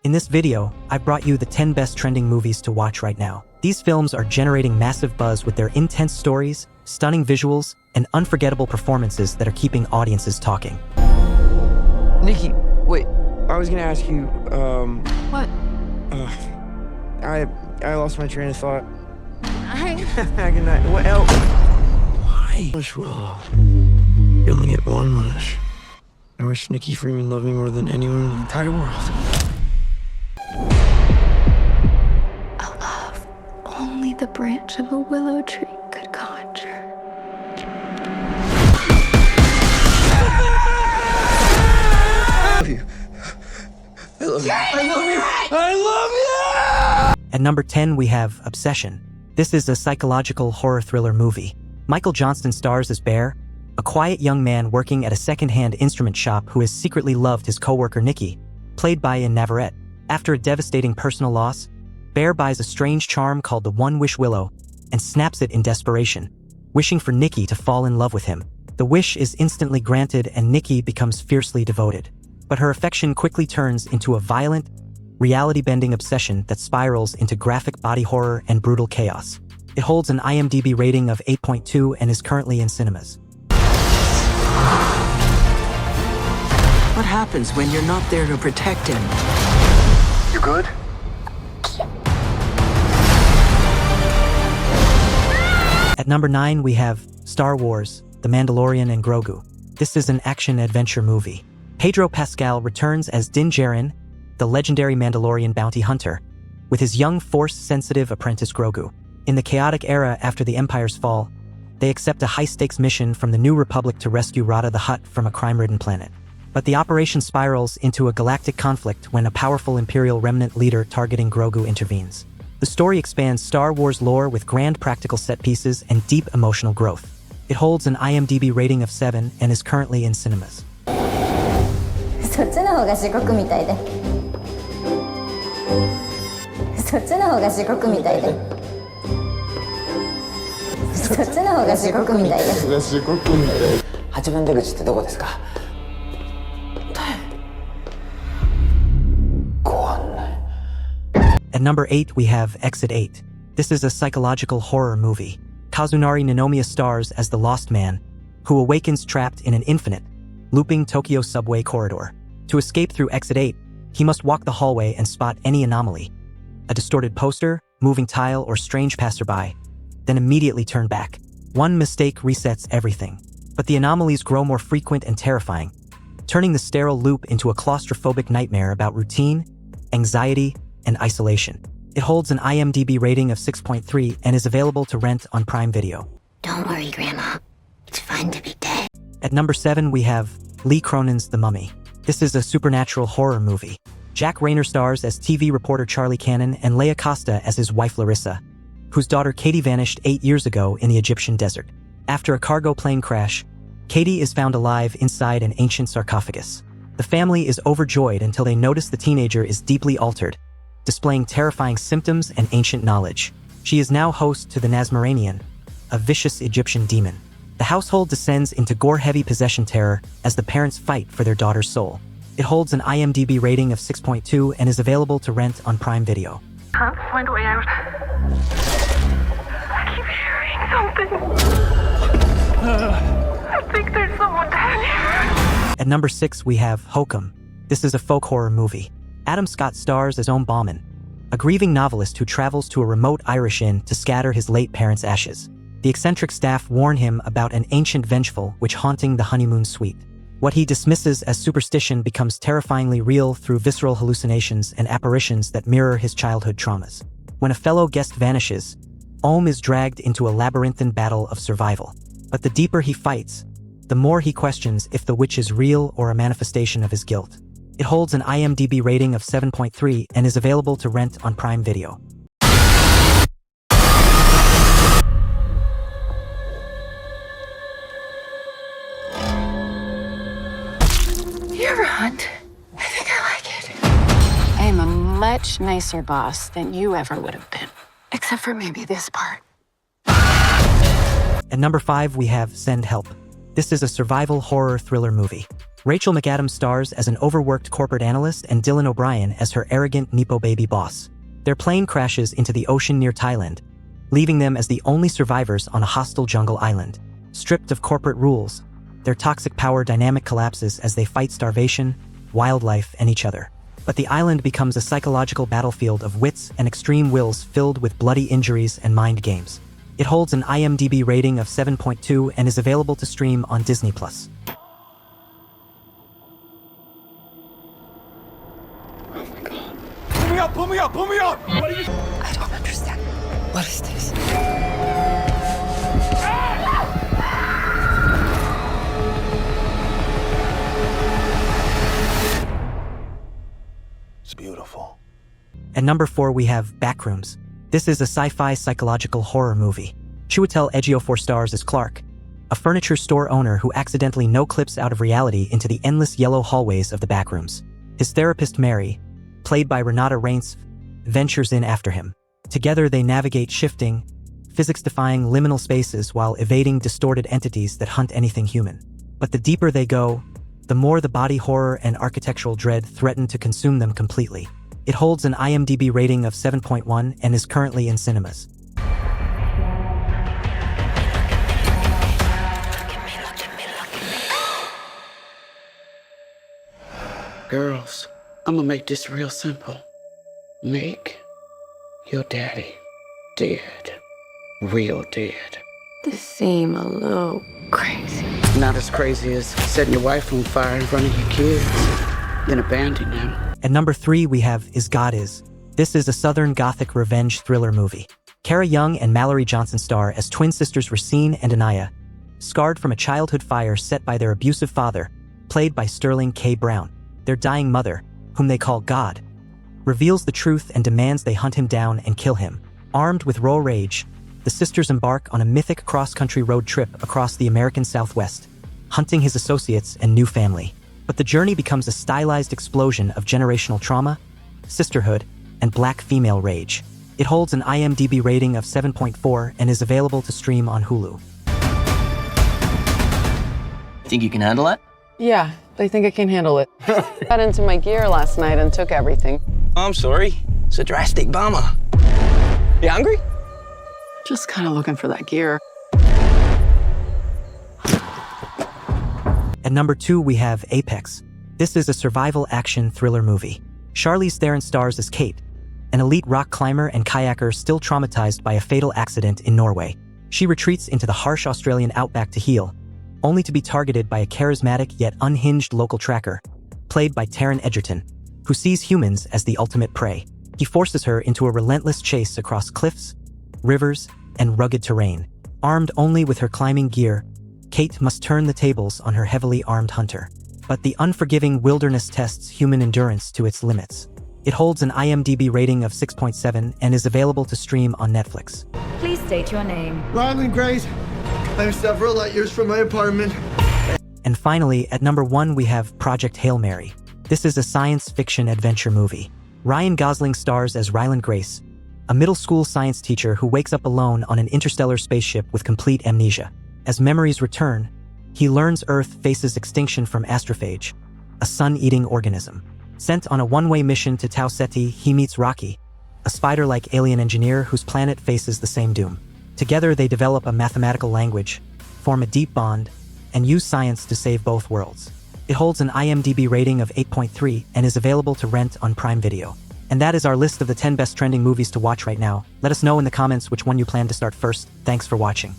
In this video, I brought you the 10 best trending movies to watch right now. These films are generating massive buzz with their intense stories, stunning visuals, and unforgettable performances that are keeping audiences talking. Nikki, wait, I was gonna ask you, What? I lost my train of thought. I... Good night. What else? Why? Wish Willow. You only get one wish. I wish Nikki Freeman loved me more than anyone in the entire world. A love only the branch of a willow tree could conjure. I love you. I love you. I love you. I love you! At number 10, we have Obsession. This is a psychological horror thriller movie. Michael Johnston stars as Bear, a quiet young man working at a second-hand instrument shop who has secretly loved his coworker Nikki, played by Ian Navarrete. After a devastating personal loss, Bear buys a strange charm called the One Wish Willow and snaps it in desperation, wishing for Nikki to fall in love with him. The wish is instantly granted and Nikki becomes fiercely devoted. But her affection quickly turns into a violent, reality-bending obsession that spirals into graphic body horror and brutal chaos. It holds an IMDb rating of 8.2 and is currently in cinemas. What happens when you're not there to protect him? You good? At number 9, we have Star Wars, The Mandalorian and Grogu. This is an action-adventure movie. Pedro Pascal returns as Din Djarin, the legendary Mandalorian bounty hunter, with his young Force-sensitive apprentice Grogu. In the chaotic era after the Empire's fall, they accept a high-stakes mission from the New Republic to rescue Rada the Hutt from a crime-ridden planet. But the operation spirals into a galactic conflict when a powerful Imperial remnant leader targeting Grogu intervenes. The story expands Star Wars lore with grand practical set pieces and deep emotional growth. It holds an IMDb rating of 7 and is currently in cinemas. そっちの方が地獄みたいで。そっちの方が地獄みたいで。そっちの方が地獄みたいで。8番出口ってどこですか? At number 8, we have Exit 8. This is a psychological horror movie. Kazunari Ninomiya stars as the Lost Man, who awakens trapped in an infinite, looping Tokyo subway corridor. To escape through Exit 8, he must walk the hallway and spot any anomaly, a distorted poster, moving tile, or strange passerby, then immediately turn back. One mistake resets everything. But the anomalies grow more frequent and terrifying, turning the sterile loop into a claustrophobic nightmare about routine, anxiety, and isolation. It holds an IMDb rating of 6.3 and is available to rent on Prime Video. Don't worry, Grandma. It's fun to be dead. At number 7, we have CRONIN'S The Mummy. This is a supernatural horror movie. Jack Rayner stars as TV reporter Charlie Cannon and Leia Costa as his wife Larissa, whose daughter Katie vanished 8 years ago in the Egyptian desert. After a cargo plane crash, Katie is found alive inside an ancient sarcophagus. The family is overjoyed until they notice the teenager is deeply altered, displaying terrifying symptoms and ancient knowledge. She is now host to the Nazmaranian, a vicious Egyptian demon. The household descends into gore-heavy possession terror as the parents fight for their daughter's soul. It holds an IMDb rating of 6.2 and is available to rent on Prime Video. Can't find a way out. I keep hearing something. I think there's someone down here. At number 6, we have HOKUM. This is a folk horror movie. Adam Scott stars as Ohm Bauman, a grieving novelist who travels to a remote Irish inn to scatter his late parents' ashes. The eccentric staff warn him about an ancient vengeful witch haunting the honeymoon suite. What he dismisses as superstition becomes terrifyingly real through visceral hallucinations and apparitions that mirror his childhood traumas. When a fellow guest vanishes, Ohm is dragged into a labyrinthine battle of survival. But the deeper he fights, the more he questions if the witch is real or a manifestation of his guilt. It holds an IMDb rating of 7.3 and is available to rent on Prime Video. You ever hunt? I think I like it. I'm a much nicer boss than you ever would have been. Except for maybe this part. At number 5, we have Send Help. This is a survival horror thriller movie. Rachel McAdams stars as an overworked corporate analyst and Dylan O'Brien as her arrogant Nepo baby boss. Their plane crashes into the ocean near Thailand, leaving them as the only survivors on a hostile jungle island. Stripped of corporate rules, their toxic power dynamic collapses as they fight starvation, wildlife, and each other. But the island becomes a psychological battlefield of wits and extreme wills filled with bloody injuries and mind games. It holds an IMDb rating of 7.2 and is available to stream on Disney+. Pull me up! I don't understand. What is this? It's beautiful. At number 4 we have Backrooms. This is a sci-fi psychological horror movie. Chiwetel Ejiofor stars as Clark, a furniture store owner who accidentally no-clips out of reality into the endless yellow hallways of the backrooms. His therapist Mary, played by Renata Reinsve, ventures in after him. Together they navigate shifting, physics-defying liminal spaces while evading distorted entities that hunt anything human. But the deeper they go, the more the body horror and architectural dread threaten to consume them completely. It holds an IMDb rating of 7.1 and is currently in cinemas. Girls, I'm gonna make this real simple. Make your daddy dead. Real dead. This seems a little crazy. Not as crazy as setting your wife on fire in front of your kids, then abandoning them. At number 3 we have Is God Is. This is a Southern Gothic revenge thriller movie. Kara Young and Mallory Johnson star as twin sisters Racine and Anaya, scarred from a childhood fire set by their abusive father, played by Sterling K. Brown. Their dying mother, whom they call God, reveals the truth and demands they hunt him down and kill him. Armed with raw rage, the sisters embark on a mythic cross-country road trip across the American Southwest, hunting his associates and new family. But the journey becomes a stylized explosion of generational trauma, sisterhood, and black female rage. It holds an IMDb rating of 7.4 and is available to stream on Hulu. Think you can handle it? Yeah, I think I can handle it. Got into my gear last night and took everything. I'm sorry. It's a drastic bummer. You hungry? Just kind of looking for that gear. At number 2 we have Apex. This is a survival action thriller movie. Charlize Theron stars as Kate, an elite rock climber and kayaker still traumatized by a fatal accident in Norway. She retreats into the harsh Australian outback to heal, only to be targeted by a charismatic yet unhinged local tracker, played by Taron Egerton, who sees humans as the ultimate prey. He forces her into a relentless chase across cliffs, rivers, and rugged terrain. Armed only with her climbing gear, Kate must turn the tables on her heavily armed hunter. But the unforgiving wilderness tests human endurance to its limits. It holds an IMDb rating of 6.7 and is available to stream on Netflix. Please state your name. Ryland Grace. I'm several light years from my apartment. And finally, at number 1 we have Project Hail Mary. This is a science fiction adventure movie. Ryan Gosling stars as Ryland Grace, a middle school science teacher who wakes up alone on an interstellar spaceship with complete amnesia. As memories return, he learns Earth faces extinction from astrophage, a sun-eating organism. Sent on a one-way mission to Tau Ceti, he meets Rocky, a spider-like alien engineer whose planet faces the same doom. Together they develop a mathematical language, form a deep bond, and use science to save both worlds. It holds an IMDb rating of 8.3 and is available to rent on Prime Video. And that is our list of the 10 best trending movies to watch right now. Let us know in the comments which one you plan to start first. Thanks for watching.